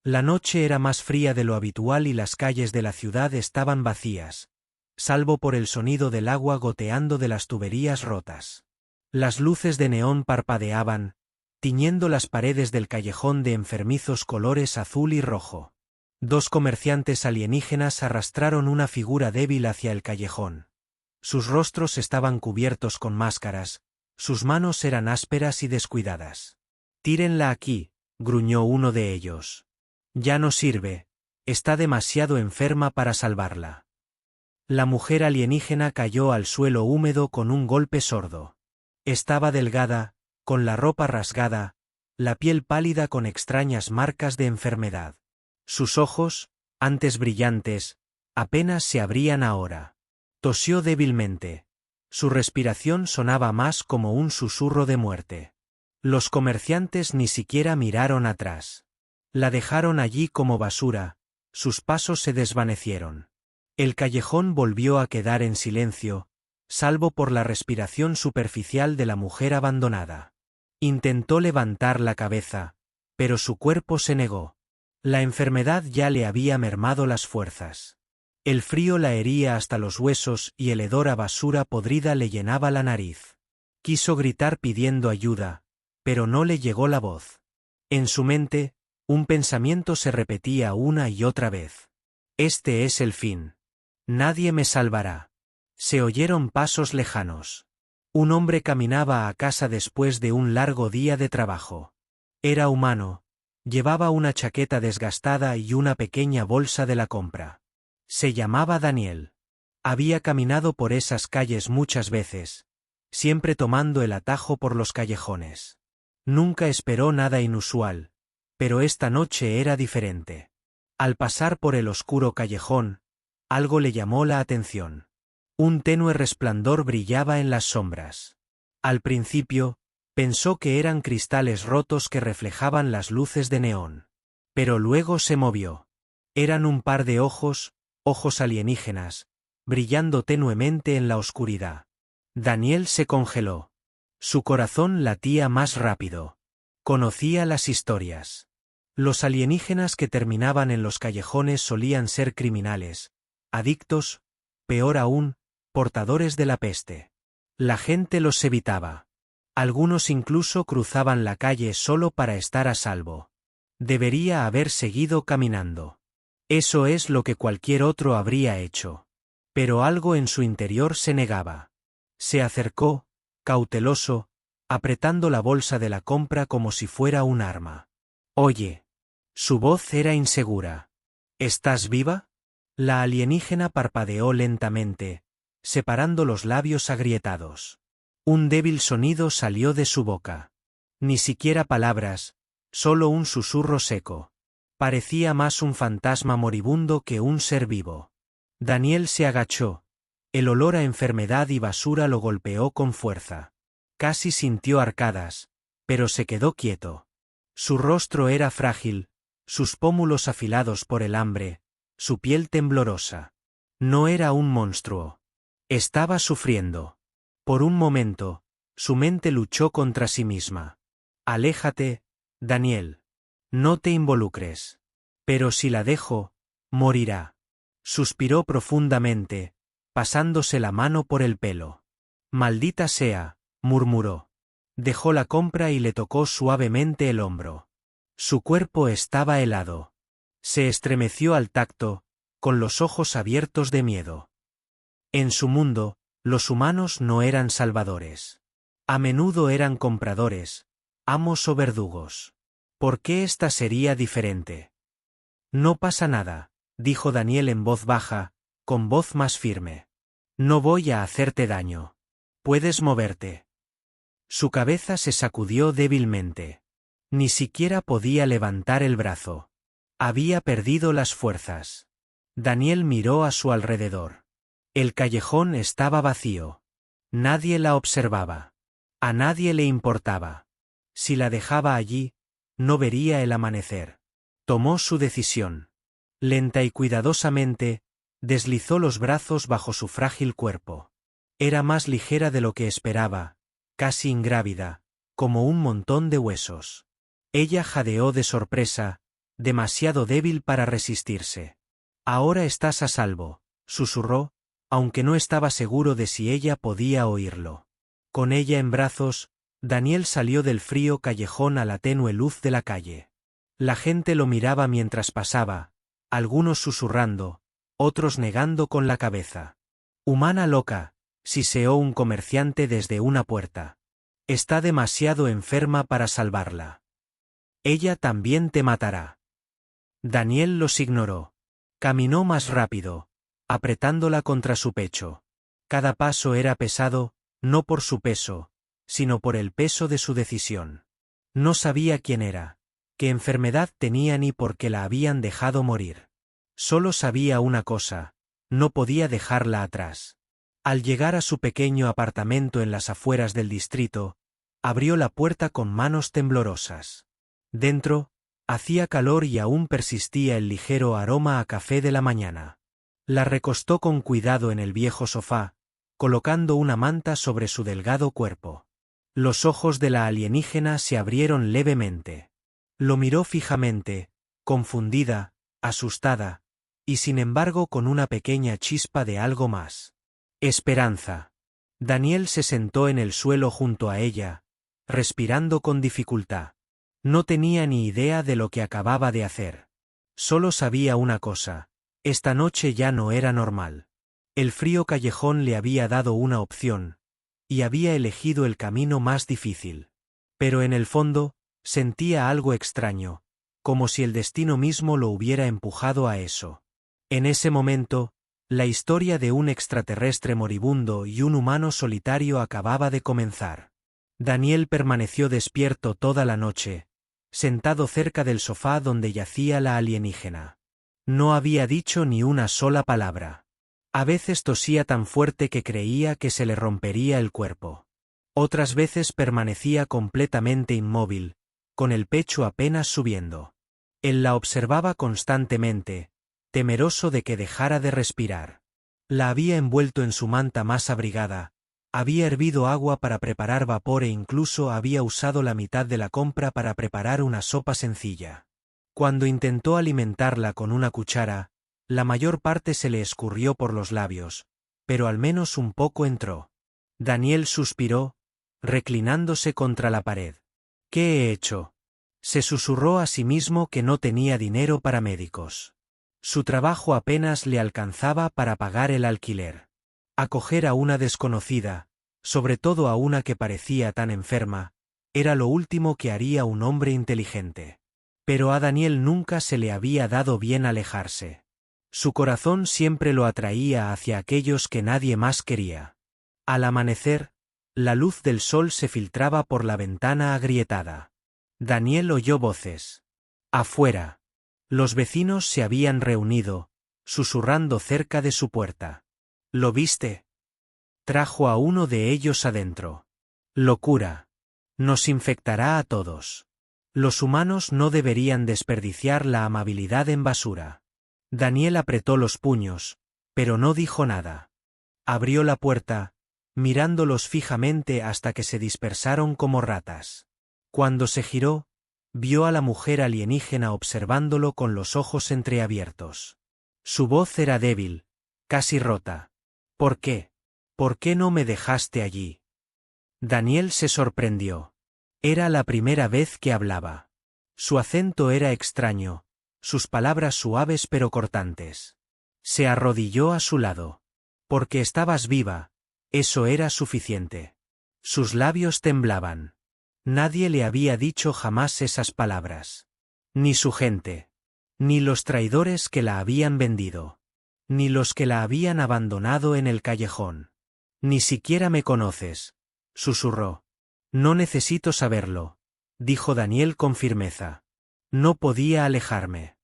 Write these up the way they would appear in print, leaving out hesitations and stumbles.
La noche era más fría de lo habitual y las calles de la ciudad estaban vacías, salvo por el sonido del agua goteando de las tuberías rotas. Las luces de neón parpadeaban, tiñendo las paredes del callejón de enfermizos colores azul y rojo. Dos comerciantes alienígenas arrastraron una figura débil hacia el callejón. Sus rostros estaban cubiertos con máscaras, sus manos eran ásperas y descuidadas. «Tírenla aquí», gruñó uno de ellos. «Ya no sirve, está demasiado enferma para salvarla». La mujer alienígena cayó al suelo húmedo con un golpe sordo. Estaba delgada, con la ropa rasgada, la piel pálida con extrañas marcas de enfermedad. Sus ojos, antes brillantes, apenas se abrían ahora. Tosió débilmente. Su respiración sonaba más como un susurro de muerte. Los comerciantes ni siquiera miraron atrás. La dejaron allí como basura, sus pasos se desvanecieron. El callejón volvió a quedar en silencio, salvo por la respiración superficial de la mujer abandonada. Intentó levantar la cabeza, pero su cuerpo se negó. La enfermedad ya le había mermado las fuerzas. El frío la hería hasta los huesos y el hedor a basura podrida le llenaba la nariz. Quiso gritar pidiendo ayuda, pero no le llegó la voz. En su mente, un pensamiento se repetía una y otra vez. Este es el fin. Nadie me salvará. Se oyeron pasos lejanos. Un hombre caminaba a casa después de un largo día de trabajo. Era humano, llevaba una chaqueta desgastada y una pequeña bolsa de la compra. Se llamaba Daniel. Había caminado por esas calles muchas veces, siempre tomando el atajo por los callejones. Nunca esperó nada inusual, pero esta noche era diferente. Al pasar por el oscuro callejón, algo le llamó la atención. Un tenue resplandor brillaba en las sombras. Al principio, pensó que eran cristales rotos que reflejaban las luces de neón. Pero luego se movió. Eran un par de ojos alienígenas, brillando tenuemente en la oscuridad. Daniel se congeló. Su corazón latía más rápido. Conocía las historias. Los alienígenas que terminaban en los callejones solían ser criminales, adictos, peor aún, portadores de la peste. La gente los evitaba. Algunos incluso cruzaban la calle solo para estar a salvo. Debería haber seguido caminando. Eso es lo que cualquier otro habría hecho. Pero algo en su interior se negaba. Se acercó, cauteloso, apretando la bolsa de la compra como si fuera un arma. «Oye». Su voz era insegura. «¿Estás viva?» La alienígena parpadeó lentamente, separando los labios agrietados. Un débil sonido salió de su boca. Ni siquiera palabras, solo un susurro seco. Parecía más un fantasma moribundo que un ser vivo. Daniel se agachó. El olor a enfermedad y basura lo golpeó con fuerza. Casi sintió arcadas, pero se quedó quieto. Su rostro era frágil, sus pómulos afilados por el hambre, su piel temblorosa. No era un monstruo. Estaba sufriendo. Por un momento, su mente luchó contra sí misma. «Aléjate, Daniel. No te involucres. Pero si la dejo, morirá». Suspiró profundamente, pasándose la mano por el pelo. «Maldita sea», murmuró. Dejó la compra y le tocó suavemente el hombro. Su cuerpo estaba helado. Se estremeció al tacto, con los ojos abiertos de miedo. En su mundo, los humanos no eran salvadores. A menudo eran compradores, amos o verdugos. ¿Por qué esta sería diferente? «No pasa nada», dijo Daniel en voz baja, con voz más firme. «No voy a hacerte daño. Puedes moverte». Su cabeza se sacudió débilmente. Ni siquiera podía levantar el brazo. Había perdido las fuerzas. Daniel miró a su alrededor. El callejón estaba vacío. Nadie la observaba. A nadie le importaba. Si la dejaba allí, no vería el amanecer. Tomó su decisión. Lenta y cuidadosamente, deslizó los brazos bajo su frágil cuerpo. Era más ligera de lo que esperaba, casi ingrávida, como un montón de huesos. Ella jadeó de sorpresa, demasiado débil para resistirse. Ahora estás a salvo, susurró, aunque no estaba seguro de si ella podía oírlo. Con ella en brazos, Daniel salió del frío callejón a la tenue luz de la calle. La gente lo miraba mientras pasaba, algunos susurrando, otros negando con la cabeza. «Humana loca», siseó un comerciante desde una puerta. «Está demasiado enferma para salvarla. Ella también te matará». Daniel los ignoró. Caminó más rápido, apretándola contra su pecho. Cada paso era pesado, no por su peso, sino por el peso de su decisión. No sabía quién era, qué enfermedad tenía ni por qué la habían dejado morir. Solo sabía una cosa, no podía dejarla atrás. Al llegar a su pequeño apartamento en las afueras del distrito, abrió la puerta con manos temblorosas. Dentro, hacía calor y aún persistía el ligero aroma a café de la mañana. La recostó con cuidado en el viejo sofá, colocando una manta sobre su delgado cuerpo. Los ojos de la alienígena se abrieron levemente. Lo miró fijamente, confundida, asustada, y sin embargo con una pequeña chispa de algo más. Esperanza. Daniel se sentó en el suelo junto a ella, respirando con dificultad. No tenía ni idea de lo que acababa de hacer. Solo sabía una cosa: esta noche ya no era normal. El frío callejón le había dado una opción, y había elegido el camino más difícil. Pero en el fondo, sentía algo extraño, como si el destino mismo lo hubiera empujado a eso. En ese momento, la historia de un extraterrestre moribundo y un humano solitario acababa de comenzar. Daniel permaneció despierto toda la noche, sentado cerca del sofá donde yacía la alienígena. No había dicho ni una sola palabra. A veces tosía tan fuerte que creía que se le rompería el cuerpo. Otras veces permanecía completamente inmóvil, con el pecho apenas subiendo. Él la observaba constantemente, temeroso de que dejara de respirar. La había envuelto en su manta más abrigada, había hervido agua para preparar vapor e incluso había usado la mitad de la compra para preparar una sopa sencilla. Cuando intentó alimentarla con una cuchara, la mayor parte se le escurrió por los labios, pero al menos un poco entró. Daniel suspiró, reclinándose contra la pared. «¿Qué he hecho?». Se susurró a sí mismo que no tenía dinero para médicos. Su trabajo apenas le alcanzaba para pagar el alquiler. Acoger a una desconocida, sobre todo a una que parecía tan enferma, era lo último que haría un hombre inteligente. Pero a Daniel nunca se le había dado bien alejarse. Su corazón siempre lo atraía hacia aquellos que nadie más quería. Al amanecer, la luz del sol se filtraba por la ventana agrietada. Daniel oyó voces. Afuera. Los vecinos se habían reunido, susurrando cerca de su puerta. «¿Lo viste?». Trajo a uno de ellos adentro. «Locura. Nos infectará a todos. Los humanos no deberían desperdiciar la amabilidad en basura». Daniel apretó los puños, pero no dijo nada. Abrió la puerta, mirándolos fijamente hasta que se dispersaron como ratas. Cuando se giró, vio a la mujer alienígena observándolo con los ojos entreabiertos. Su voz era débil, casi rota. «¿Por qué? ¿Por qué no me dejaste allí?». Daniel se sorprendió. Era la primera vez que hablaba. Su acento era extraño, sus palabras suaves pero cortantes. Se arrodilló a su lado. «Porque estabas viva», eso era suficiente. Sus labios temblaban. Nadie le había dicho jamás esas palabras. Ni su gente. Ni los traidores que la habían vendido. Ni los que la habían abandonado en el callejón. «Ni siquiera me conoces», susurró. «No necesito saberlo», dijo Daniel con firmeza. No podía alejarme.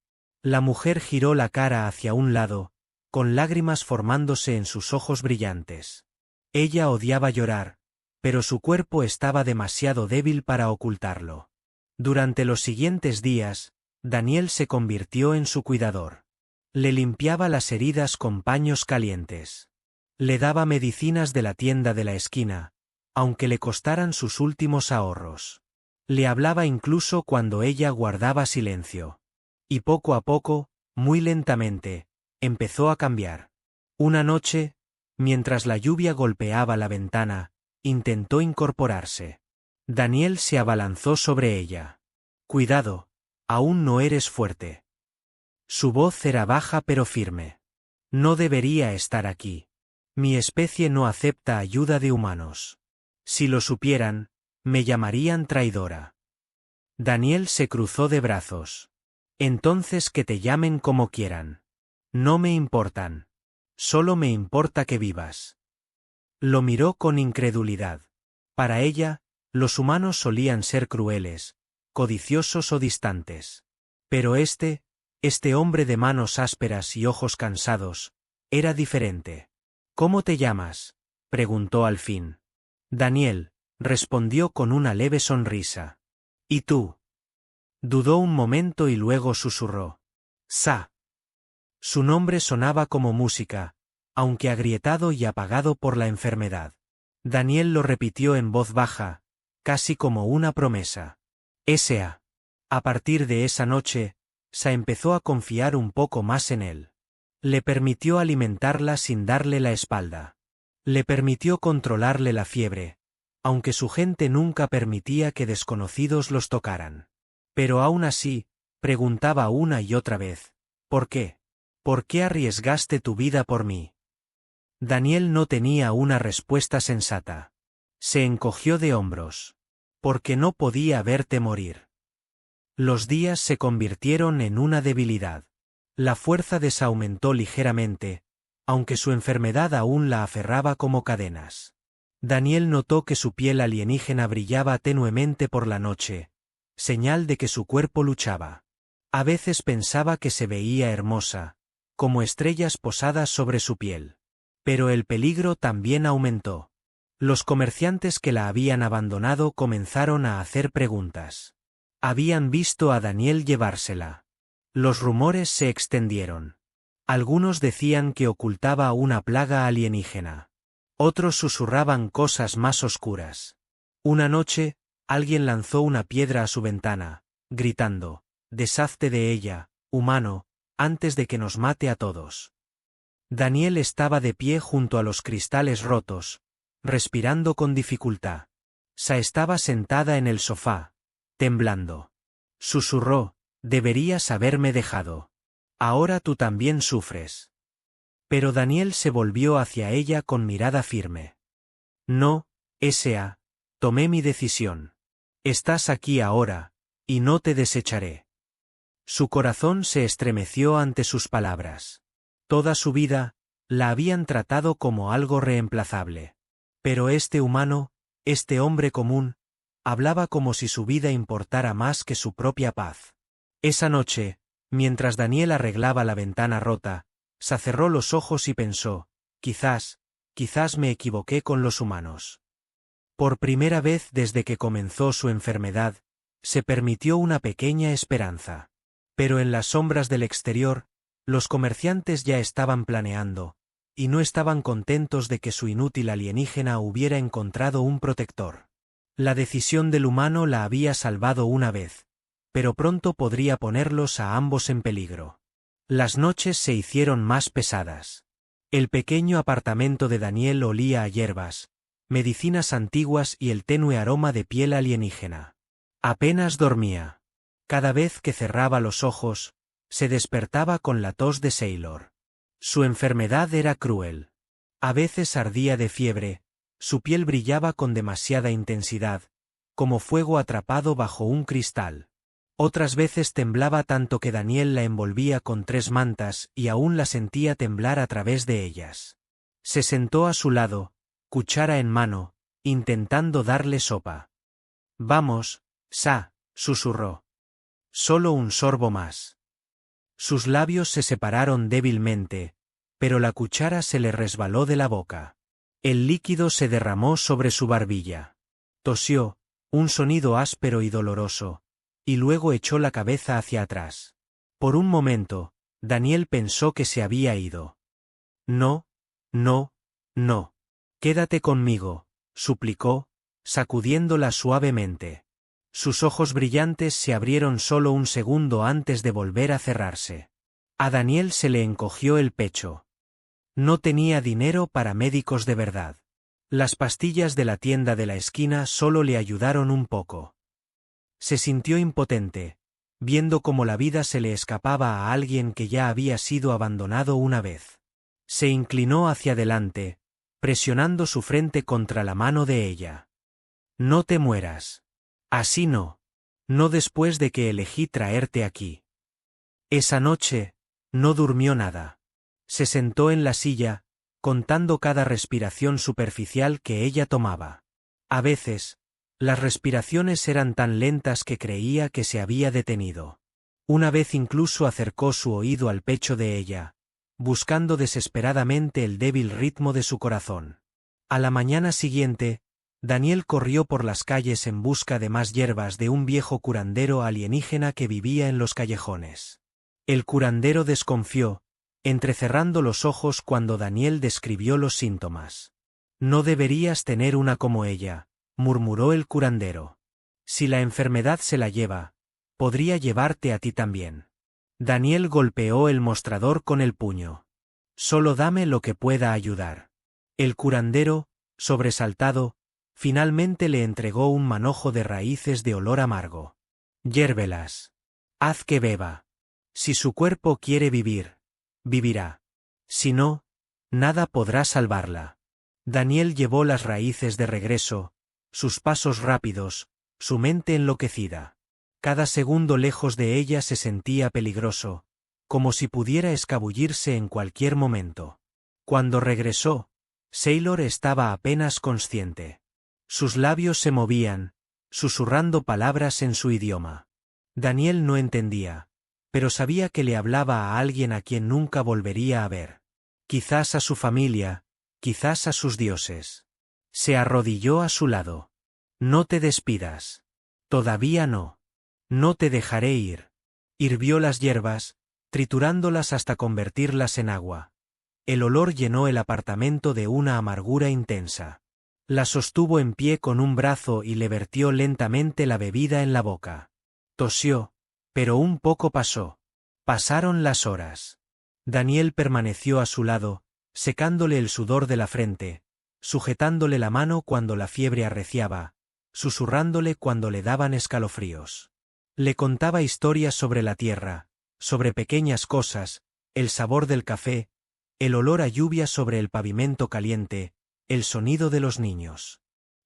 La mujer giró la cara hacia un lado, con lágrimas formándose en sus ojos brillantes. Ella odiaba llorar, pero su cuerpo estaba demasiado débil para ocultarlo. Durante los siguientes días, Daniel se convirtió en su cuidador. Le limpiaba las heridas con paños calientes. Le daba medicinas de la tienda de la esquina, aunque le costaran sus últimos ahorros. Le hablaba incluso cuando ella guardaba silencio. Y poco a poco, muy lentamente, empezó a cambiar. Una noche, mientras la lluvia golpeaba la ventana, intentó incorporarse. Daniel se abalanzó sobre ella. Cuidado, aún no eres fuerte. Su voz era baja pero firme. No debería estar aquí. Mi especie no acepta ayuda de humanos. Si lo supieran, me llamarían traidora. Daniel se cruzó de brazos. Entonces que te llamen como quieran. No me importan. Solo me importa que vivas. Lo miró con incredulidad. Para ella, los humanos solían ser crueles, codiciosos o distantes. Pero este hombre de manos ásperas y ojos cansados, era diferente. ¿Cómo te llamas?, preguntó al fin. Daniel, respondió con una leve sonrisa. ¿Y tú? Dudó un momento y luego susurró. Sa. Su nombre sonaba como música, aunque agrietado y apagado por la enfermedad. Daniel lo repitió en voz baja, casi como una promesa. S.A. A partir de esa noche, Sa empezó a confiar un poco más en él. Le permitió alimentarla sin darle la espalda. Le permitió controlarle la fiebre, aunque su gente nunca permitía que desconocidos los tocaran. Pero aún así, preguntaba una y otra vez, ¿por qué? ¿Por qué arriesgaste tu vida por mí? Daniel no tenía una respuesta sensata. Se encogió de hombros. Porque no podía verte morir. Los días se convirtieron en una debilidad. La fuerza de Sa aumentó ligeramente, aunque su enfermedad aún la aferraba como cadenas. Daniel notó que su piel alienígena brillaba tenuemente por la noche, señal de que su cuerpo luchaba. A veces pensaba que se veía hermosa, como estrellas posadas sobre su piel. Pero el peligro también aumentó. Los comerciantes que la habían abandonado comenzaron a hacer preguntas. Habían visto a Daniel llevársela. Los rumores se extendieron. Algunos decían que ocultaba una plaga alienígena. Otros susurraban cosas más oscuras. Una noche, alguien lanzó una piedra a su ventana, gritando, «Deshazte de ella, humano, antes de que nos mate a todos». Daniel estaba de pie junto a los cristales rotos, respirando con dificultad. Sa estaba sentada en el sofá, temblando. Susurró, «Deberías haberme dejado. Ahora tú también sufres». Pero Daniel se volvió hacia ella con mirada firme. «No, S.A., tomé mi decisión. Estás aquí ahora, y no te desecharé». Su corazón se estremeció ante sus palabras. Toda su vida, la habían tratado como algo reemplazable. Pero este humano, este hombre común, hablaba como si su vida importara más que su propia paz. Esa noche, mientras Daniel arreglaba la ventana rota, Sa cerró los ojos y pensó, quizás me equivoqué con los humanos. Por primera vez desde que comenzó su enfermedad, se permitió una pequeña esperanza. Pero en las sombras del exterior, los comerciantes ya estaban planeando, y no estaban contentos de que su inútil alienígena hubiera encontrado un protector. La decisión del humano la había salvado una vez, pero pronto podría ponerlos a ambos en peligro. Las noches se hicieron más pesadas. El pequeño apartamento de Daniel olía a hierbas, medicinas antiguas y el tenue aroma de piel alienígena. Apenas dormía. Cada vez que cerraba los ojos, se despertaba con la tos de Sailor. Su enfermedad era cruel. A veces ardía de fiebre, su piel brillaba con demasiada intensidad, como fuego atrapado bajo un cristal. Otras veces temblaba tanto que Daniel la envolvía con 3 mantas y aún la sentía temblar a través de ellas. Se sentó a su lado, cuchara en mano, intentando darle sopa. «Vamos, Sa», susurró. «Solo un sorbo más». Sus labios se separaron débilmente, pero la cuchara se le resbaló de la boca. El líquido se derramó sobre su barbilla. Tosió, un sonido áspero y doloroso, y luego echó la cabeza hacia atrás. Por un momento, Daniel pensó que se había ido. «No, no, no. Quédate conmigo», suplicó, sacudiéndola suavemente. Sus ojos brillantes se abrieron solo un segundo antes de volver a cerrarse. A Daniel se le encogió el pecho. No tenía dinero para médicos de verdad. Las pastillas de la tienda de la esquina solo le ayudaron un poco. Se sintió impotente, viendo cómo la vida se le escapaba a alguien que ya había sido abandonado una vez. Se inclinó hacia adelante, presionando su frente contra la mano de ella. No te mueras. Así no. No después de que elegí traerte aquí. Esa noche, no durmió nada. Se sentó en la silla, contando cada respiración superficial que ella tomaba. A veces, las respiraciones eran tan lentas que creía que se había detenido. Una vez incluso acercó su oído al pecho de ella, buscando desesperadamente el débil ritmo de su corazón. A la mañana siguiente, Daniel corrió por las calles en busca de más hierbas de un viejo curandero alienígena que vivía en los callejones. El curandero desconfió, entrecerrando los ojos cuando Daniel describió los síntomas. No deberías tener una como ella, murmuró el curandero. Si la enfermedad se la lleva, podría llevarte a ti también. Daniel golpeó el mostrador con el puño. Solo dame lo que pueda ayudar. El curandero, sobresaltado, finalmente le entregó un manojo de raíces de olor amargo. Hiérvelas. Haz que beba. Si su cuerpo quiere vivir, vivirá. Si no, nada podrá salvarla. Daniel llevó las raíces de regreso, sus pasos rápidos, su mente enloquecida. Cada segundo lejos de ella se sentía peligroso, como si pudiera escabullirse en cualquier momento. Cuando regresó, Sailor estaba apenas consciente. Sus labios se movían, susurrando palabras en su idioma. Daniel no entendía, pero sabía que le hablaba a alguien a quien nunca volvería a ver. Quizás a su familia, quizás a sus dioses. Se arrodilló a su lado. No te despidas. Todavía no. No te dejaré ir. Hirvió las hierbas, triturándolas hasta convertirlas en agua. El olor llenó el apartamento de una amargura intensa. La sostuvo en pie con un brazo y le vertió lentamente la bebida en la boca. Tosió, pero un poco pasó. Pasaron las horas. Daniel permaneció a su lado, secándole el sudor de la frente, sujetándole la mano cuando la fiebre arreciaba, susurrándole cuando le daban escalofríos. Le contaba historias sobre la tierra, sobre pequeñas cosas, el sabor del café, el olor a lluvia sobre el pavimento caliente, el sonido de los niños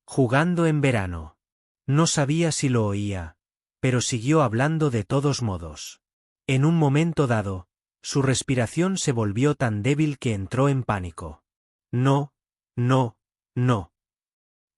jugando en verano. No sabía si lo oía, pero siguió hablando de todos modos. En un momento dado, su respiración se volvió tan débil que entró en pánico. No, no, no.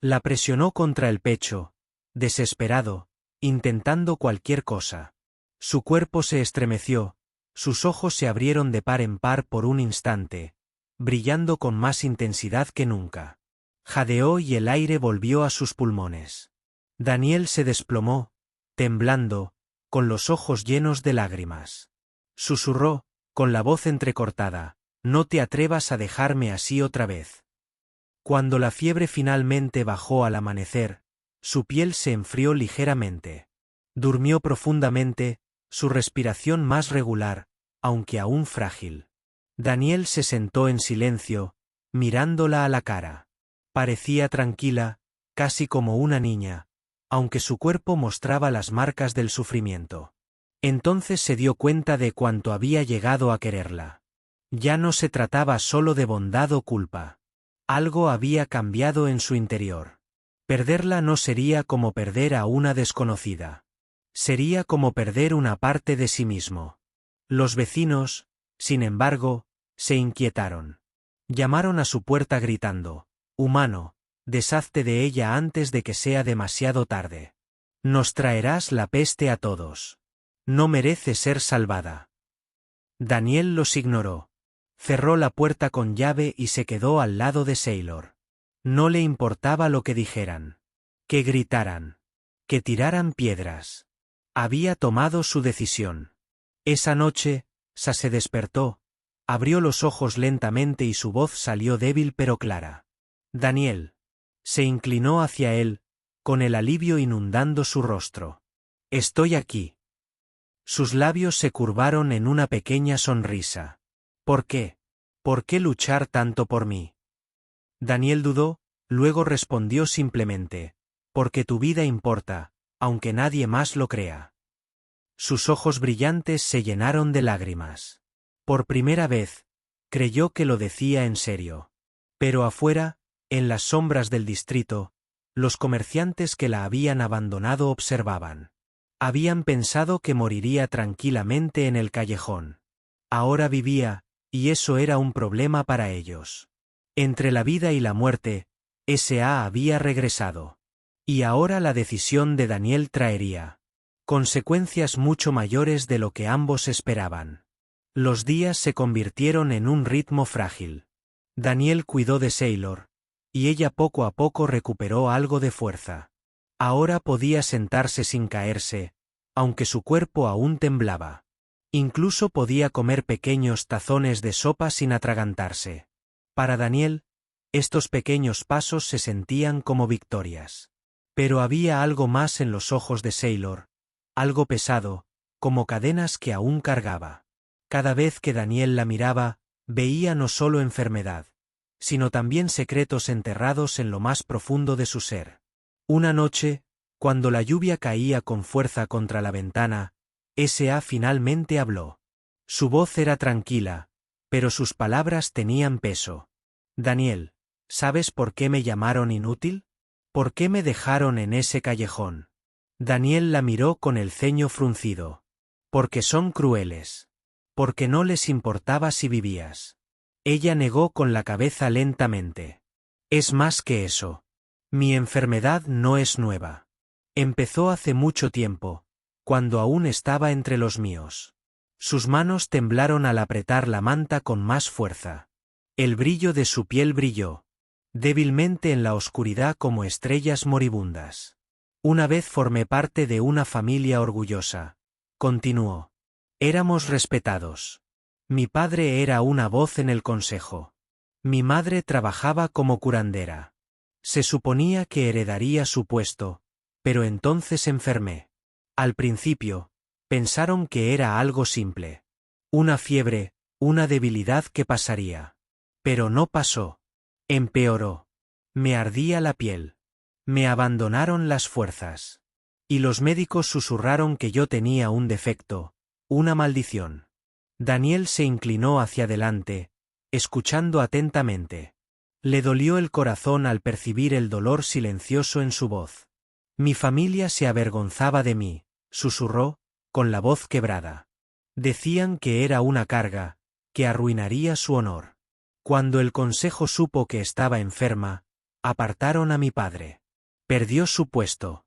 La presionó contra el pecho, desesperado, intentando cualquier cosa. Su cuerpo se estremeció, sus ojos se abrieron de par en par por un instante, brillando con más intensidad que nunca. Jadeó y el aire volvió a sus pulmones. Daniel se desplomó, temblando, con los ojos llenos de lágrimas. Susurró, con la voz entrecortada, «No te atrevas a dejarme así otra vez». Cuando la fiebre finalmente bajó al amanecer, su piel se enfrió ligeramente. Durmió profundamente, su respiración más regular, aunque aún frágil. Daniel se sentó en silencio, mirándola a la cara. Parecía tranquila, casi como una niña, aunque su cuerpo mostraba las marcas del sufrimiento. Entonces se dio cuenta de cuánto había llegado a quererla. Ya no se trataba solo de bondad o culpa. Algo había cambiado en su interior. Perderla no sería como perder a una desconocida. Sería como perder una parte de sí mismo. Los vecinos, sin embargo, se inquietaron. Llamaron a su puerta gritando, «Humano, deshazte de ella antes de que sea demasiado tarde. Nos traerás la peste a todos. No merece ser salvada». Daniel los ignoró. Cerró la puerta con llave y se quedó al lado de Sailor. No le importaba lo que dijeran. Que gritaran. Que tiraran piedras. Había tomado su decisión. Esa noche, Sa se despertó, abrió los ojos lentamente y su voz salió débil pero clara. «Daniel». Se inclinó hacia él, con el alivio inundando su rostro. Estoy aquí. Sus labios se curvaron en una pequeña sonrisa. ¿Por qué? ¿Por qué luchar tanto por mí? Daniel dudó, luego respondió simplemente, porque tu vida importa, aunque nadie más lo crea. Sus ojos brillantes se llenaron de lágrimas. Por primera vez, creyó que lo decía en serio. Pero afuera, en las sombras del distrito, los comerciantes que la habían abandonado observaban. Habían pensado que moriría tranquilamente en el callejón. Ahora vivía, y eso era un problema para ellos. Entre la vida y la muerte, S.A. había regresado. Y ahora la decisión de Daniel traería consecuencias mucho mayores de lo que ambos esperaban. Los días se convirtieron en un ritmo frágil. Daniel cuidó de Sailor, y ella poco a poco recuperó algo de fuerza. Ahora podía sentarse sin caerse, aunque su cuerpo aún temblaba. Incluso podía comer pequeños tazones de sopa sin atragantarse. Para Daniel, estos pequeños pasos se sentían como victorias. Pero había algo más en los ojos de Sailor, algo pesado, como cadenas que aún cargaba. Cada vez que Daniel la miraba, veía no solo enfermedad, sino también secretos enterrados en lo más profundo de su ser. Una noche, cuando la lluvia caía con fuerza contra la ventana, S.A. finalmente habló. Su voz era tranquila, pero sus palabras tenían peso. Daniel, ¿sabes por qué me llamaron inútil? ¿Por qué me dejaron en ese callejón? Daniel la miró con el ceño fruncido. Porque son crueles. Porque no les importaba si vivías. Ella negó con la cabeza lentamente. Es más que eso. Mi enfermedad no es nueva. Empezó hace mucho tiempo, cuando aún estaba entre los míos. Sus manos temblaron al apretar la manta con más fuerza. El brillo de su piel brilló, débilmente en la oscuridad como estrellas moribundas. Una vez formé parte de una familia orgullosa. Continuó. Éramos respetados. Mi padre era una voz en el consejo. Mi madre trabajaba como curandera. Se suponía que heredaría su puesto, pero entonces enfermé. Al principio, pensaron que era algo simple. Una fiebre, una debilidad que pasaría. Pero no pasó. Empeoró. Me ardía la piel. Me abandonaron las fuerzas. Y los médicos susurraron que yo tenía un defecto, una maldición. Daniel se inclinó hacia adelante, escuchando atentamente. Le dolió el corazón al percibir el dolor silencioso en su voz. Mi familia se avergonzaba de mí, susurró, con la voz quebrada. Decían que era una carga, que arruinaría su honor. Cuando el consejo supo que estaba enferma, apartaron a mi padre. Perdió su puesto.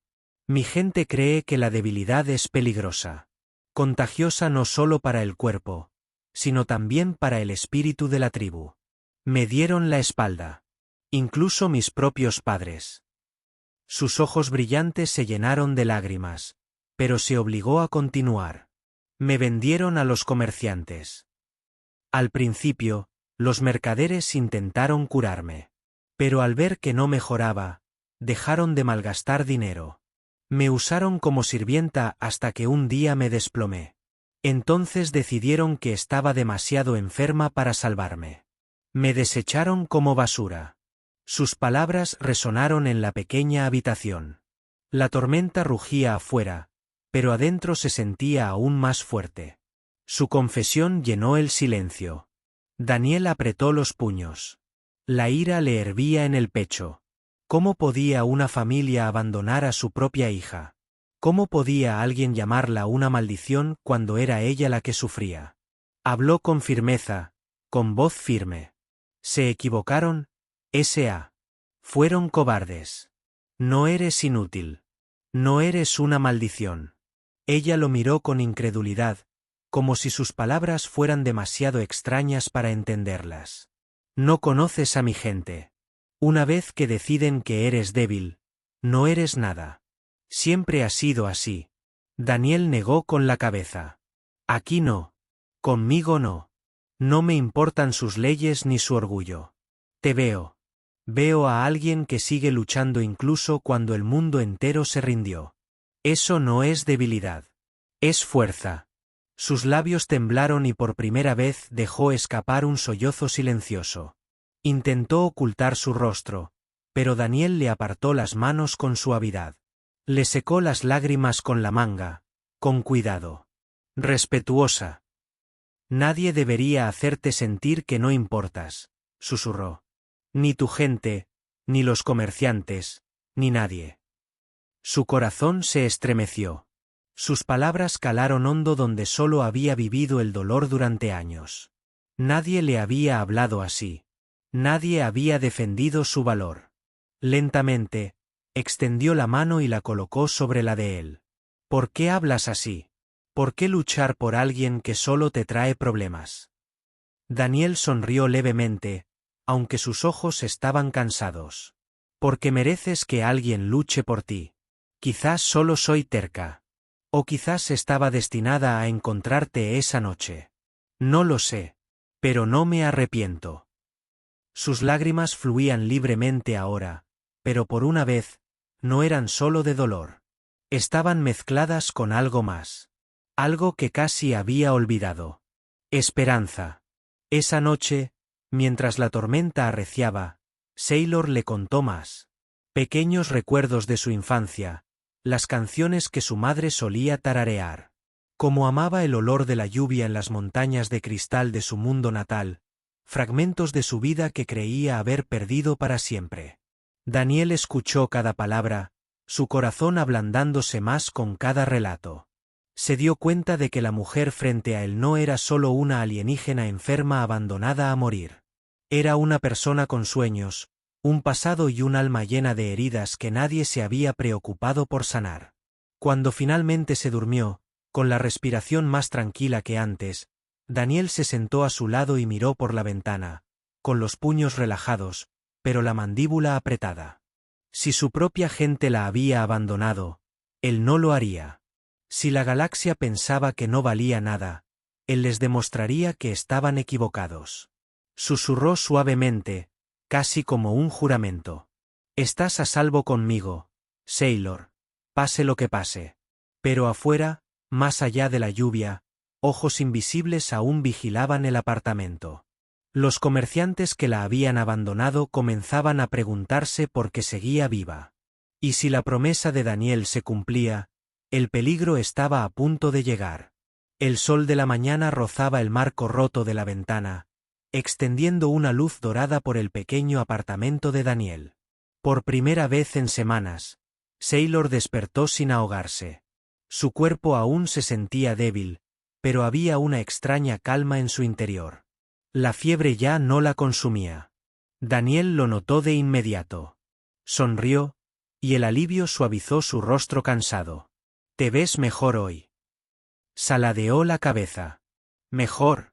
Mi gente cree que la debilidad es peligrosa. Contagiosa no solo para el cuerpo, sino también para el espíritu de la tribu. Me dieron la espalda. Incluso mis propios padres. Sus ojos brillantes se llenaron de lágrimas, pero se obligó a continuar. Me vendieron a los comerciantes. Al principio, los mercaderes intentaron curarme. Pero al ver que no mejoraba, dejaron de malgastar dinero. Me usaron como sirvienta hasta que un día me desplomé. Entonces decidieron que estaba demasiado enferma para salvarme. Me desecharon como basura. Sus palabras resonaron en la pequeña habitación. La tormenta rugía afuera, pero adentro se sentía aún más fuerte. Su confesión llenó el silencio. Daniel apretó los puños. La ira le hervía en el pecho. ¿Cómo podía una familia abandonar a su propia hija? ¿Cómo podía alguien llamarla una maldición cuando era ella la que sufría? Habló con firmeza, con voz firme. Se equivocaron, S.A. Fueron cobardes. No eres inútil. No eres una maldición. Ella lo miró con incredulidad, como si sus palabras fueran demasiado extrañas para entenderlas. No conoces a mi gente. Una vez que deciden que eres débil, no eres nada. Siempre ha sido así. Daniel negó con la cabeza. Aquí no. Conmigo no. No me importan sus leyes ni su orgullo. Te veo. Veo a alguien que sigue luchando incluso cuando el mundo entero se rindió. Eso no es debilidad. Es fuerza. Sus labios temblaron y por primera vez dejó escapar un sollozo silencioso. Intentó ocultar su rostro, pero Daniel le apartó las manos con suavidad. Le secó las lágrimas con la manga, con cuidado. Respetuosa. Nadie debería hacerte sentir que no importas, susurró. Ni tu gente, ni los comerciantes, ni nadie. Su corazón se estremeció. Sus palabras calaron hondo donde solo había vivido el dolor durante años. Nadie le había hablado así. Nadie había defendido su valor. Lentamente, extendió la mano y la colocó sobre la de él. ¿Por qué hablas así? ¿Por qué luchar por alguien que solo te trae problemas? Daniel sonrió levemente, aunque sus ojos estaban cansados. Porque mereces que alguien luche por ti. Quizás solo soy terca. O quizás estaba destinada a encontrarte esa noche. No lo sé. Pero no me arrepiento. Sus lágrimas fluían libremente ahora, pero por una vez, no eran solo de dolor. Estaban mezcladas con algo más. Algo que casi había olvidado. Esperanza. Esa noche, mientras la tormenta arreciaba, Sailor le contó más. Pequeños recuerdos de su infancia, las canciones que su madre solía tararear. Cómo amaba el olor de la lluvia en las montañas de cristal de su mundo natal, fragmentos de su vida que creía haber perdido para siempre. Daniel escuchó cada palabra, su corazón ablandándose más con cada relato. Se dio cuenta de que la mujer frente a él no era solo una alienígena enferma abandonada a morir. Era una persona con sueños, un pasado y un alma llena de heridas que nadie se había preocupado por sanar. Cuando finalmente se durmió, con la respiración más tranquila que antes, Daniel se sentó a su lado y miró por la ventana, con los puños relajados, pero la mandíbula apretada. Si su propia gente la había abandonado, él no lo haría. Si la galaxia pensaba que no valía nada, él les demostraría que estaban equivocados. Susurró suavemente, casi como un juramento. Estás a salvo conmigo, Sailor, pase lo que pase. Pero afuera, más allá de la lluvia, ojos invisibles aún vigilaban el apartamento. Los comerciantes que la habían abandonado comenzaban a preguntarse por qué seguía viva. Y si la promesa de Daniel se cumplía, el peligro estaba a punto de llegar. El sol de la mañana rozaba el marco roto de la ventana, extendiendo una luz dorada por el pequeño apartamento de Daniel. Por primera vez en semanas, Sailor despertó sin ahogarse. Su cuerpo aún se sentía débil, pero había una extraña calma en su interior. La fiebre ya no la consumía. Daniel lo notó de inmediato. Sonrió, y el alivio suavizó su rostro cansado. «Te ves mejor hoy». Saladeó la cabeza. «Mejor».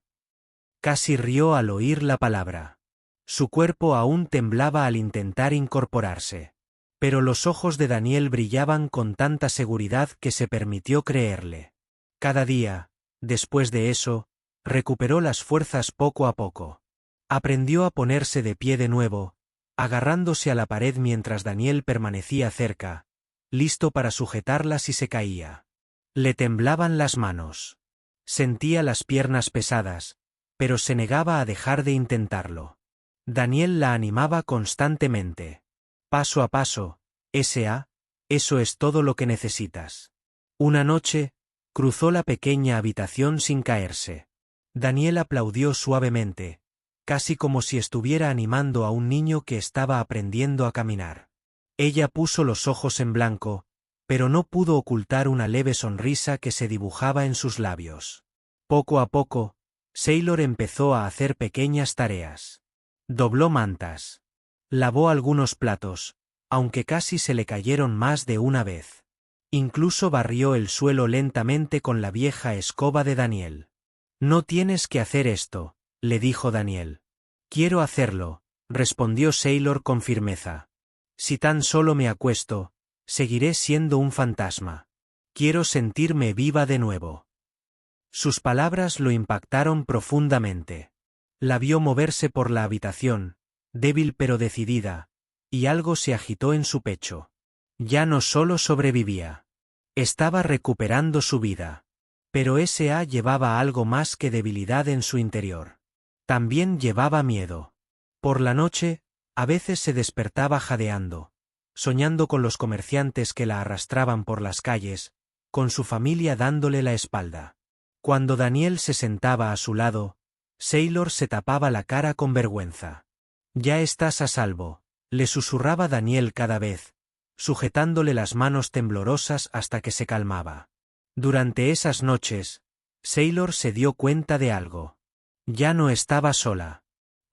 Casi rió al oír la palabra. Su cuerpo aún temblaba al intentar incorporarse. Pero los ojos de Daniel brillaban con tanta seguridad que se permitió creerle. Cada día, después de eso, recuperó las fuerzas poco a poco. Aprendió a ponerse de pie de nuevo, agarrándose a la pared mientras Daniel permanecía cerca, listo para sujetarla si se caía. Le temblaban las manos. Sentía las piernas pesadas, pero se negaba a dejar de intentarlo. Daniel la animaba constantemente. Paso a paso, eso es todo lo que necesitas. Una noche, cruzó la pequeña habitación sin caerse. Daniel aplaudió suavemente, casi como si estuviera animando a un niño que estaba aprendiendo a caminar. Ella puso los ojos en blanco, pero no pudo ocultar una leve sonrisa que se dibujaba en sus labios. Poco a poco, Sailor empezó a hacer pequeñas tareas. Dobló mantas. Lavó algunos platos, aunque casi se le cayeron más de una vez. Incluso barrió el suelo lentamente con la vieja escoba de Daniel. «No tienes que hacer esto», le dijo Daniel. «Quiero hacerlo», respondió Sailor con firmeza. «Si tan solo me acuesto, seguiré siendo un fantasma. Quiero sentirme viva de nuevo». Sus palabras lo impactaron profundamente. La vio moverse por la habitación, débil pero decidida, y algo se agitó en su pecho. Ya no solo sobrevivía. Estaba recuperando su vida. Pero S.A. llevaba algo más que debilidad en su interior. También llevaba miedo. Por la noche, a veces se despertaba jadeando, soñando con los comerciantes que la arrastraban por las calles, con su familia dándole la espalda. Cuando Daniel se sentaba a su lado, Sailor se tapaba la cara con vergüenza. «Ya estás a salvo», le susurraba Daniel cada vez, sujetándole las manos temblorosas hasta que se calmaba. Durante esas noches, Sailor se dio cuenta de algo. Ya no estaba sola.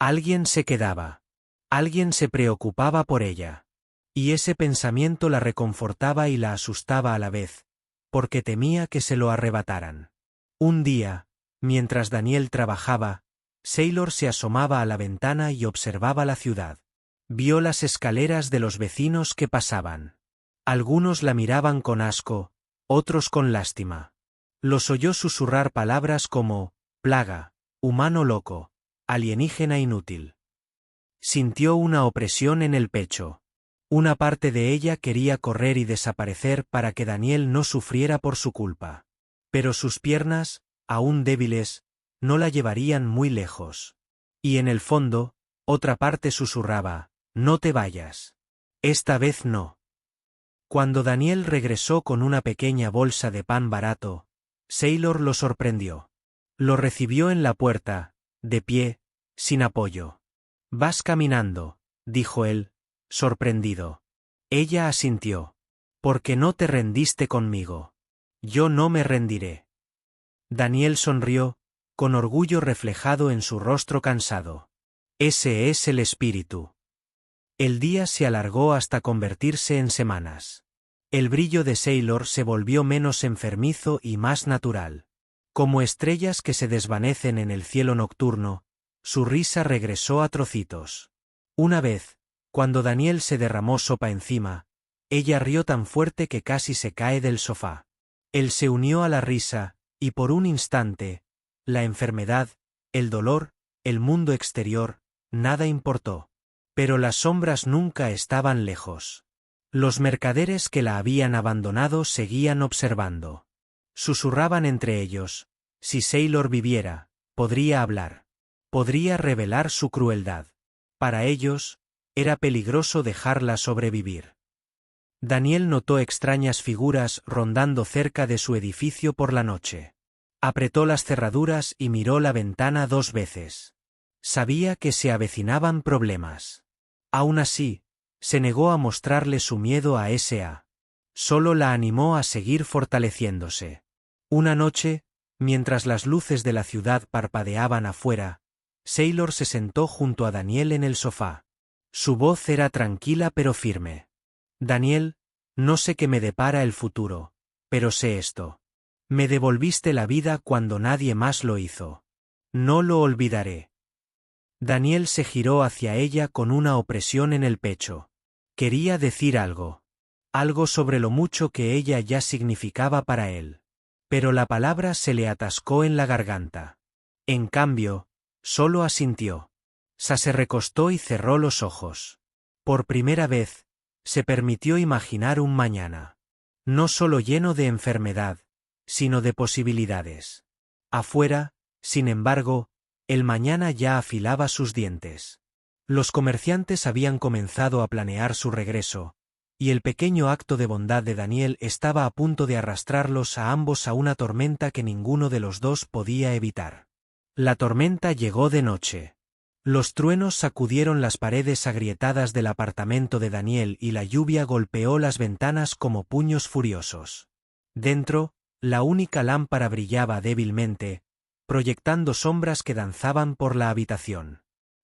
Alguien se quedaba. Alguien se preocupaba por ella. Y ese pensamiento la reconfortaba y la asustaba a la vez, porque temía que se lo arrebataran. Un día, mientras Daniel trabajaba, Sailor se asomaba a la ventana y observaba la ciudad. Vio las escaleras de los vecinos que pasaban. Algunos la miraban con asco, otros con lástima. Los oyó susurrar palabras como plaga, humano loco, alienígena inútil. Sintió una opresión en el pecho. Una parte de ella quería correr y desaparecer para que Daniel no sufriera por su culpa. Pero sus piernas, aún débiles, no la llevarían muy lejos. Y en el fondo, otra parte susurraba, «No te vayas. Esta vez no». Cuando Daniel regresó con una pequeña bolsa de pan barato, Sailor lo sorprendió. Lo recibió en la puerta, de pie, sin apoyo. «Vas caminando», dijo él, sorprendido. Ella asintió. «¿Por qué no te rendiste conmigo? Yo no me rendiré». Daniel sonrió, con orgullo reflejado en su rostro cansado. Ese es el espíritu. El día se alargó hasta convertirse en semanas. El brillo de Sailor se volvió menos enfermizo y más natural. Como estrellas que se desvanecen en el cielo nocturno, su risa regresó a trocitos. Una vez, cuando Daniel se derramó sopa encima, ella rió tan fuerte que casi se cae del sofá. Él se unió a la risa, y por un instante, la enfermedad, el dolor, el mundo exterior, nada importó. Pero las sombras nunca estaban lejos. Los mercaderes que la habían abandonado seguían observando. Susurraban entre ellos, si Sailor viviera, podría hablar. Podría revelar su crueldad. Para ellos, era peligroso dejarla sobrevivir. Daniel notó extrañas figuras rondando cerca de su edificio por la noche. Apretó las cerraduras y miró la ventana 2 veces. Sabía que se avecinaban problemas. Aún así, se negó a mostrarle su miedo a S.A. Solo la animó a seguir fortaleciéndose. Una noche, mientras las luces de la ciudad parpadeaban afuera, Sailor se sentó junto a Daniel en el sofá. Su voz era tranquila pero firme. «Daniel, no sé qué me depara el futuro, pero sé esto. Me devolviste la vida cuando nadie más lo hizo. No lo olvidaré». Daniel se giró hacia ella con una opresión en el pecho. Quería decir algo. Algo sobre lo mucho que ella ya significaba para él. Pero la palabra se le atascó en la garganta. En cambio, solo asintió. Se recostó y cerró los ojos. Por primera vez, se permitió imaginar un mañana. No solo lleno de enfermedad, sino de posibilidades. Afuera, sin embargo, el mañana ya afilaba sus dientes. Los comerciantes habían comenzado a planear su regreso, y el pequeño acto de bondad de Daniel estaba a punto de arrastrarlos a ambos a una tormenta que ninguno de los dos podía evitar. La tormenta llegó de noche. Los truenos sacudieron las paredes agrietadas del apartamento de Daniel y la lluvia golpeó las ventanas como puños furiosos. Dentro, la única lámpara brillaba débilmente, proyectando sombras que danzaban por la habitación.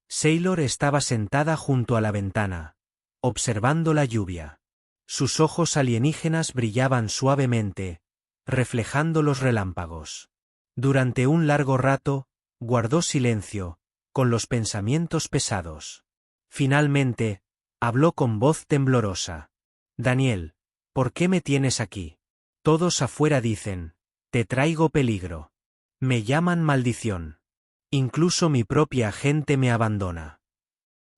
Sailor estaba sentada junto a la ventana, observando la lluvia. Sus ojos alienígenas brillaban suavemente, reflejando los relámpagos. Durante un largo rato, guardó silencio, con los pensamientos pesados. Finalmente, habló con voz temblorosa. «Daniel, ¿por qué me tienes aquí? Todos afuera dicen, te traigo peligro. Me llaman maldición. Incluso mi propia gente me abandona.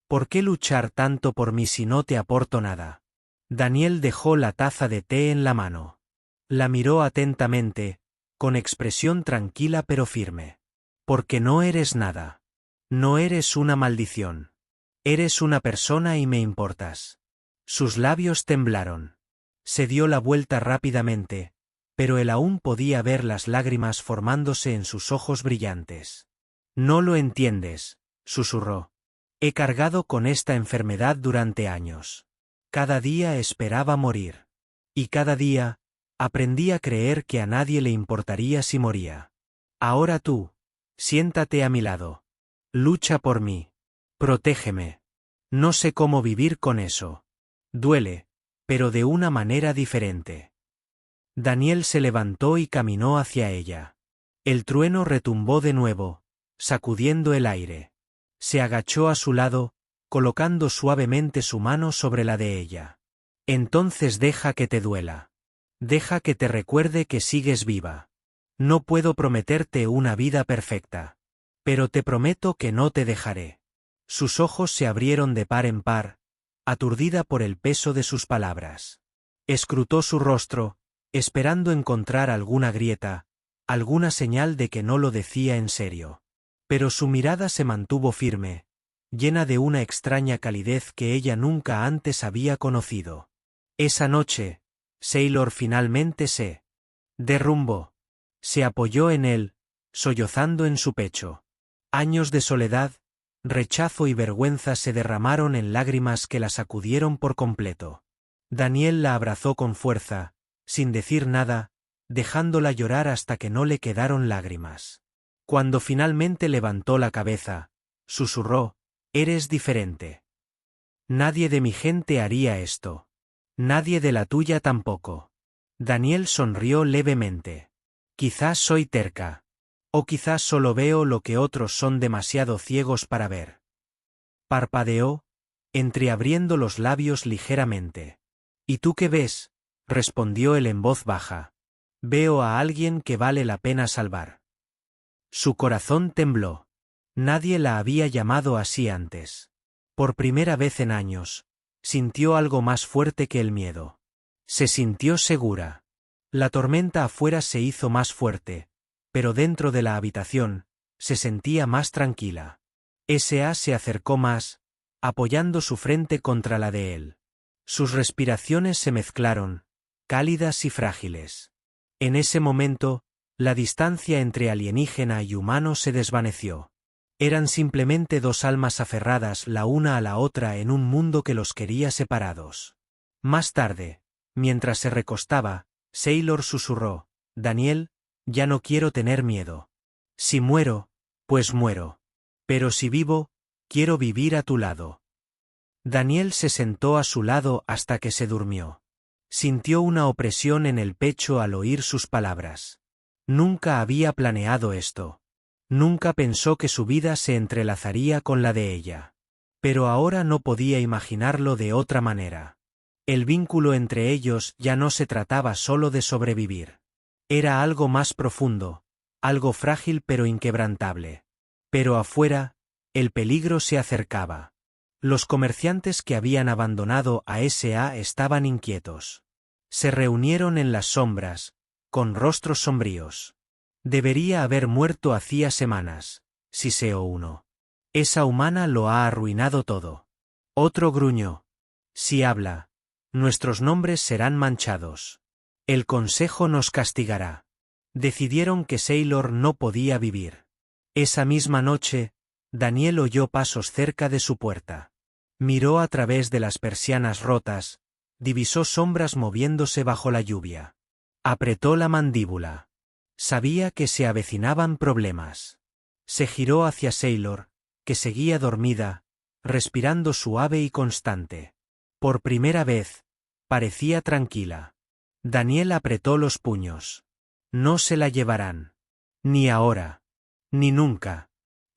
¿Por qué luchar tanto por mí si no te aporto nada? Daniel dejó la taza de té en la mano. La miró atentamente, con expresión tranquila pero firme. Porque no eres nada. No eres una maldición. Eres una persona y me importas. Sus labios temblaron. Se dio la vuelta rápidamente, pero él aún podía ver las lágrimas formándose en sus ojos brillantes. No lo entiendes, susurró. He cargado con esta enfermedad durante años. Cada día esperaba morir. Y cada día, aprendí a creer que a nadie le importaría si moría. Ahora tú, siéntate a mi lado. Lucha por mí. Protégeme. No sé cómo vivir con eso. Duele, pero de una manera diferente. Daniel se levantó y caminó hacia ella. El trueno retumbó de nuevo, sacudiendo el aire. Se agachó a su lado, colocando suavemente su mano sobre la de ella. Entonces deja que te duela. Deja que te recuerde que sigues viva. No puedo prometerte una vida perfecta. Pero te prometo que no te dejaré. Sus ojos se abrieron de par en par, aturdida por el peso de sus palabras. Escrutó su rostro, esperando encontrar alguna grieta, alguna señal de que no lo decía en serio. Pero su mirada se mantuvo firme, llena de una extraña calidez que ella nunca antes había conocido. Esa noche, Sailor finalmente se derrumbó. Se apoyó en él, sollozando en su pecho. Años de soledad, rechazo y vergüenza se derramaron en lágrimas que la sacudieron por completo. Daniel la abrazó con fuerza, sin decir nada, dejándola llorar hasta que no le quedaron lágrimas. Cuando finalmente levantó la cabeza, susurró, «Eres diferente. Nadie de mi gente haría esto. Nadie de la tuya tampoco». Daniel sonrió levemente. «Quizás soy terca. O quizás solo veo lo que otros son demasiado ciegos para ver». Parpadeó, entreabriendo los labios ligeramente. «¿Y tú qué ves?», respondió él en voz baja. «Veo a alguien que vale la pena salvar». Su corazón tembló. Nadie la había llamado así antes. Por primera vez en años, sintió algo más fuerte que el miedo. Se sintió segura. La tormenta afuera se hizo más fuerte, pero dentro de la habitación, se sentía más tranquila. S.A. se acercó más, apoyando su frente contra la de él. Sus respiraciones se mezclaron, cálidas y frágiles. En ese momento, la distancia entre alienígena y humano se desvaneció. Eran simplemente dos almas aferradas la una a la otra en un mundo que los quería separados. Más tarde, mientras se recostaba, Sailor susurró, «Daniel, ya no quiero tener miedo. Si muero, pues muero. Pero si vivo, quiero vivir a tu lado». Daniel se sentó a su lado hasta que se durmió. Sintió una opresión en el pecho al oír sus palabras. Nunca había planeado esto. Nunca pensó que su vida se entrelazaría con la de ella. Pero ahora no podía imaginarlo de otra manera. El vínculo entre ellos ya no se trataba solo de sobrevivir. Era algo más profundo, algo frágil pero inquebrantable. Pero afuera, el peligro se acercaba. Los comerciantes que habían abandonado a S.A. estaban inquietos. Se reunieron en las sombras, con rostros sombríos. Debería haber muerto hacía semanas, siseó uno. Esa humana lo ha arruinado todo. Otro gruñó. Si habla, nuestros nombres serán manchados. El consejo nos castigará. Decidieron que Sailor no podía vivir. Esa misma noche, Daniel oyó pasos cerca de su puerta. Miró a través de las persianas rotas, divisó sombras moviéndose bajo la lluvia. Apretó la mandíbula. Sabía que se avecinaban problemas. Se giró hacia Sailor, que seguía dormida, respirando suave y constante. Por primera vez, parecía tranquila. Daniel apretó los puños. No se la llevarán. Ni ahora. Ni nunca.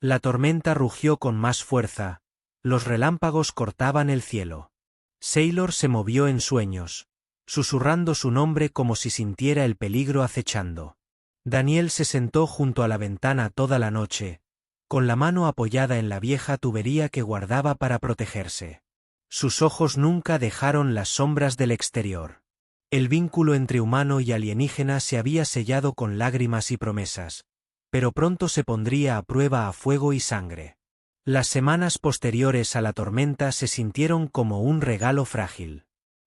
La tormenta rugió con más fuerza, los relámpagos cortaban el cielo. Sailor se movió en sueños, susurrando su nombre como si sintiera el peligro acechando. Daniel se sentó junto a la ventana toda la noche, con la mano apoyada en la vieja tubería que guardaba para protegerse. Sus ojos nunca dejaron las sombras del exterior. El vínculo entre humano y alienígena se había sellado con lágrimas y promesas, pero pronto se pondría a prueba a fuego y sangre. Las semanas posteriores a la tormenta se sintieron como un regalo frágil.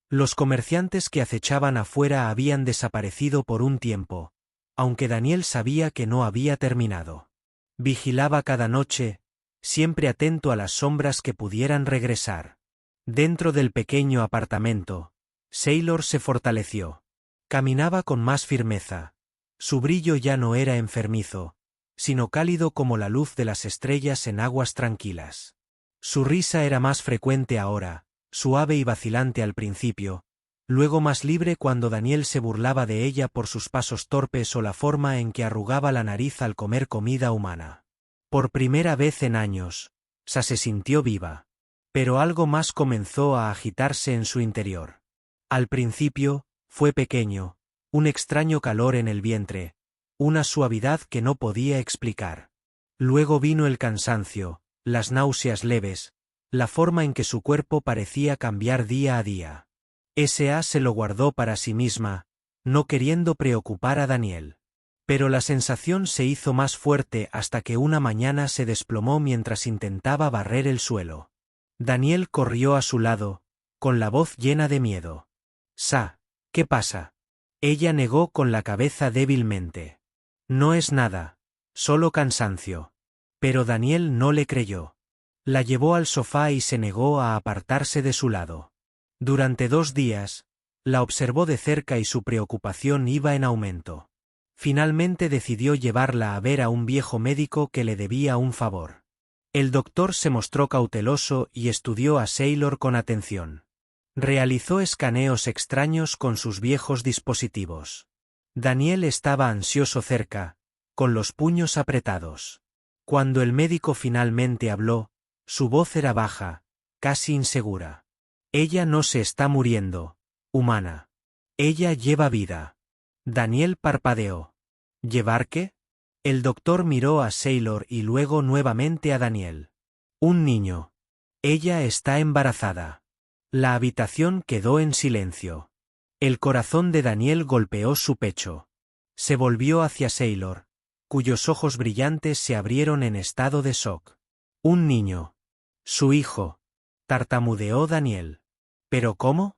Los comerciantes que acechaban afuera habían desaparecido por un tiempo, aunque Daniel sabía que no había terminado. Vigilaba cada noche, siempre atento a las sombras que pudieran regresar. Dentro del pequeño apartamento, Sailor se fortaleció. Caminaba con más firmeza. Su brillo ya no era enfermizo, sino cálido como la luz de las estrellas en aguas tranquilas. Su risa era más frecuente ahora, suave y vacilante al principio, luego más libre cuando Daniel se burlaba de ella por sus pasos torpes o la forma en que arrugaba la nariz al comer comida humana. Por primera vez en años, Sa se sintió viva. Pero algo más comenzó a agitarse en su interior. Al principio, fue pequeño, un extraño calor en el vientre, una suavidad que no podía explicar. Luego vino el cansancio, las náuseas leves, la forma en que su cuerpo parecía cambiar día a día. S.A. se lo guardó para sí misma, no queriendo preocupar a Daniel. Pero la sensación se hizo más fuerte hasta que una mañana se desplomó mientras intentaba barrer el suelo. Daniel corrió a su lado, con la voz llena de miedo. «Sa, ¿qué pasa?» Ella negó con la cabeza débilmente. «No es nada, solo cansancio». Pero Daniel no le creyó. La llevó al sofá y se negó a apartarse de su lado. Durante 2 días, la observó de cerca y su preocupación iba en aumento. Finalmente decidió llevarla a ver a un viejo médico que le debía un favor. El doctor se mostró cauteloso y estudió a Sailor con atención. Realizó escaneos extraños con sus viejos dispositivos. Daniel estaba ansioso cerca, con los puños apretados. Cuando el médico finalmente habló, su voz era baja, casi insegura. «Ella no se está muriendo, humana. Ella lleva vida». Daniel parpadeó. «¿Llevar qué?» El doctor miró a Sailor y luego nuevamente a Daniel. «Un niño. Ella está embarazada». La habitación quedó en silencio. El corazón de Daniel golpeó su pecho. Se volvió hacia Sailor, cuyos ojos brillantes se abrieron en estado de shock. «Un niño. Su hijo», tartamudeó Daniel. «¿Pero cómo?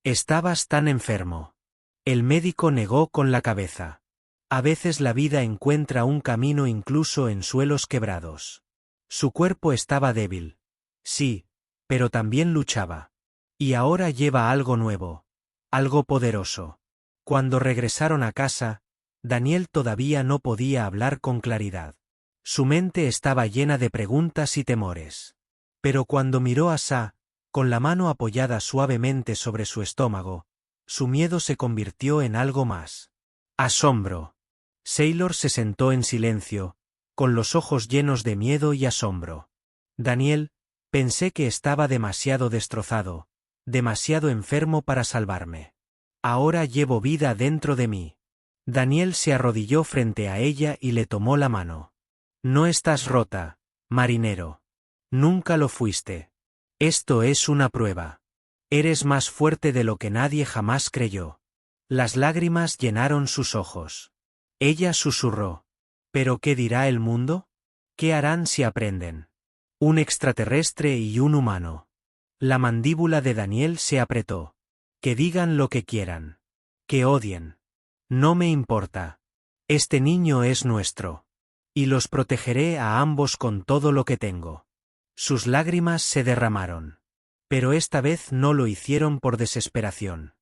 Estabas tan enfermo». El médico negó con la cabeza. A veces la vida encuentra un camino incluso en suelos quebrados. Su cuerpo estaba débil. Sí, pero también luchaba. Y ahora lleva algo nuevo, algo poderoso. Cuando regresaron a casa, Daniel todavía no podía hablar con claridad. Su mente estaba llena de preguntas y temores. Pero cuando miró a Sa, con la mano apoyada suavemente sobre su estómago, su miedo se convirtió en algo más. Asombro. Sailor se sentó en silencio, con los ojos llenos de miedo y asombro. «Daniel, pensé que estaba demasiado destrozado, demasiado enfermo para salvarme. Ahora llevo vida dentro de mí». Daniel se arrodilló frente a ella y le tomó la mano. «No estás rota, marinero. Nunca lo fuiste. Esto es una prueba. Eres más fuerte de lo que nadie jamás creyó». Las lágrimas llenaron sus ojos. Ella susurró. «¿Pero qué dirá el mundo? ¿Qué harán si aprenden? Un extraterrestre y un humano». La mandíbula de Daniel se apretó. «Que digan lo que quieran. Que odien. No me importa. Este niño es nuestro. Y los protegeré a ambos con todo lo que tengo». Sus lágrimas se derramaron. Pero esta vez no lo hicieron por desesperación.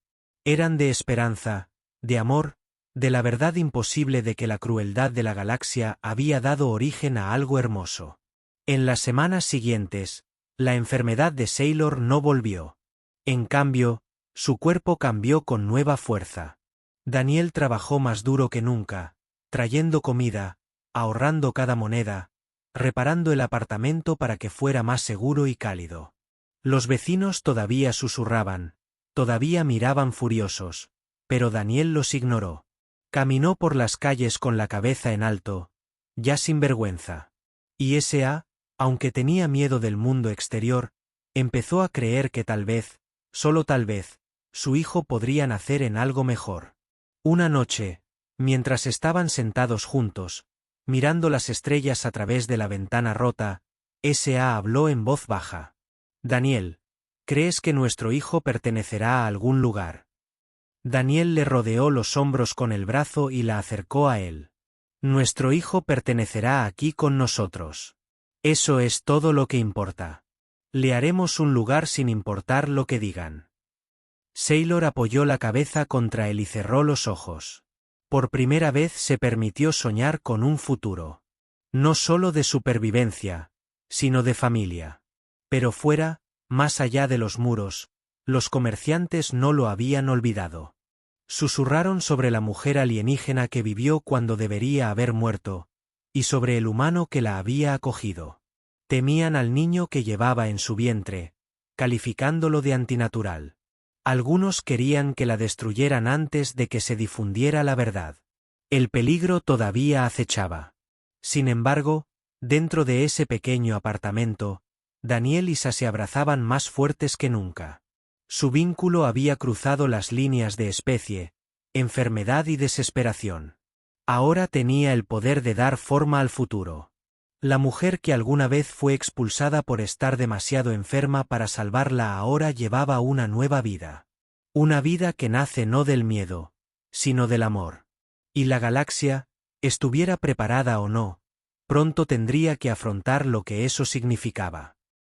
Eran de esperanza, de amor, de la verdad imposible de que la crueldad de la galaxia había dado origen a algo hermoso. En las semanas siguientes, la enfermedad de Sailor no volvió. En cambio, su cuerpo cambió con nueva fuerza. Daniel trabajó más duro que nunca, trayendo comida, ahorrando cada moneda, reparando el apartamento para que fuera más seguro y cálido. Los vecinos todavía susurraban, todavía miraban furiosos, pero Daniel los ignoró. Caminó por las calles con la cabeza en alto, ya sin vergüenza. Y S.A., aunque tenía miedo del mundo exterior, empezó a creer que tal vez, solo tal vez, su hijo podría nacer en algo mejor. Una noche, mientras estaban sentados juntos, mirando las estrellas a través de la ventana rota, S.A. habló en voz baja. Daniel, ¿crees que nuestro hijo pertenecerá a algún lugar? Daniel le rodeó los hombros con el brazo y la acercó a él. Nuestro hijo pertenecerá aquí con nosotros. Eso es todo lo que importa. Le haremos un lugar sin importar lo que digan. Sailor apoyó la cabeza contra él y cerró los ojos. Por primera vez se permitió soñar con un futuro. No solo de supervivencia, sino de familia. Pero fuera, más allá de los muros, los comerciantes no lo habían olvidado. Susurraron sobre la mujer alienígena que vivió cuando debería haber muerto, y sobre el humano que la había acogido. Temían al niño que llevaba en su vientre, calificándolo de antinatural. Algunos querían que la destruyeran antes de que se difundiera la verdad. El peligro todavía acechaba. Sin embargo, dentro de ese pequeño apartamento, Daniel y Sa se abrazaban más fuertes que nunca. Su vínculo había cruzado las líneas de especie, enfermedad y desesperación. Ahora tenía el poder de dar forma al futuro. La mujer que alguna vez fue expulsada por estar demasiado enferma para salvarla ahora llevaba una nueva vida. Una vida que nace no del miedo, sino del amor. Y la galaxia, estuviera preparada o no, pronto tendría que afrontar lo que eso significaba.